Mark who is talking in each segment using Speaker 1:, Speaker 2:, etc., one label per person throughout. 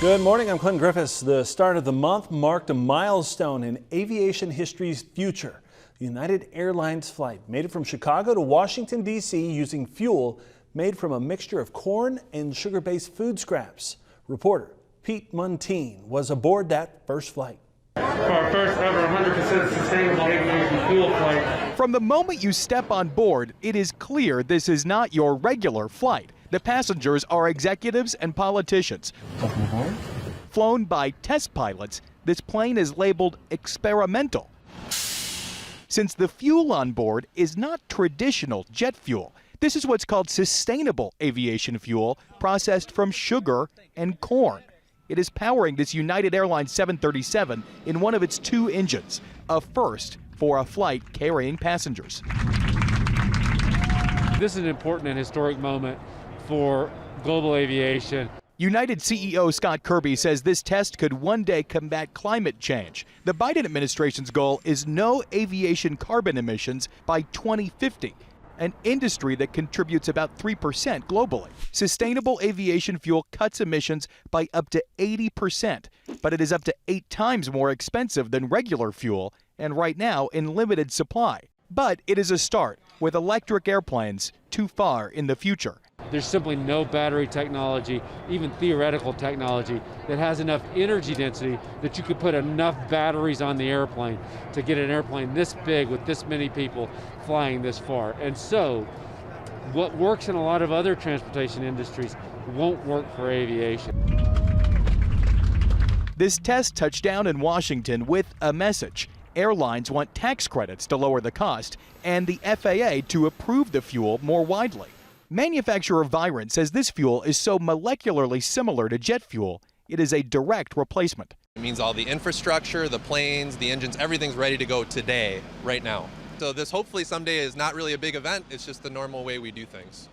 Speaker 1: Good morning, I'm Clint Griffiths. The start of the month marked a milestone in aviation history's future. The United Airlines flight made it from Chicago to Washington, D.C. using fuel made from a mixture of corn and sugar-based food scraps. Reporter Pete Muntean was aboard that first flight.
Speaker 2: Our first ever 100% sustainable aviation fuel flight.
Speaker 3: From the moment you step on board, it is clear this is not your regular flight. The passengers are executives and politicians. Flown by test pilots, this plane is labeled experimental, since the fuel on board is not traditional jet fuel. This is what's called sustainable aviation fuel, processed from sugar and corn. It is powering this United Airlines 737 in one of its two engines, a first for a flight carrying passengers.
Speaker 2: This is an important and historic moment for global aviation.
Speaker 3: United CEO Scott Kirby says this test could one day combat climate change. The Biden administration's goal is no aviation carbon emissions by 2050, an industry that contributes about 3% globally. Sustainable aviation fuel cuts emissions by up to 80%, but it is up to 8 times more expensive than regular fuel and right now in limited supply. But it is a start, with electric airplanes too far in the future.
Speaker 2: There's simply no battery technology, even theoretical technology, that has enough energy density that you could put enough batteries on the airplane to get an airplane this big with this many people flying this far. And so, what works in a lot of other transportation industries won't work for aviation.
Speaker 3: This test touched down in Washington with a message. Airlines want tax credits to lower the cost and the FAA to approve the fuel more widely. Manufacturer Virent says this fuel is so molecularly similar to jet fuel, it is a direct replacement.
Speaker 4: It means all the infrastructure, the planes, the engines, everything's ready to go today, right now. So this hopefully someday is not really a big event, it's just the normal way we do things.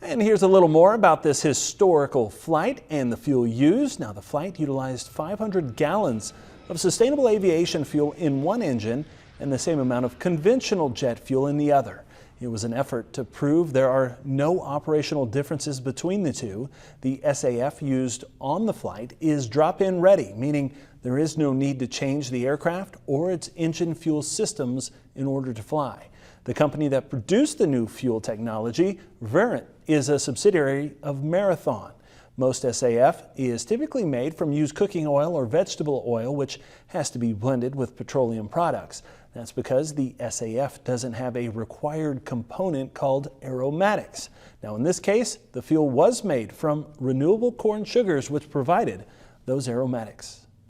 Speaker 1: And here's a little more about this historical flight and the fuel used. Now, the flight utilized 500 gallons of sustainable aviation fuel in one engine and the same amount of conventional jet fuel in the other. It was an effort to prove there are no operational differences between the two. The SAF used on the flight is drop-in ready, meaning there is no need to change the aircraft or its engine fuel systems in order to fly. The company that produced the new fuel technology, Virent, is a subsidiary of Marathon. Most SAF is typically made from used cooking oil or vegetable oil, which has to be blended with petroleum products. That's because the SAF doesn't have a required component called aromatics. Now, in this case, the fuel was made from renewable corn sugars, which provided those aromatics.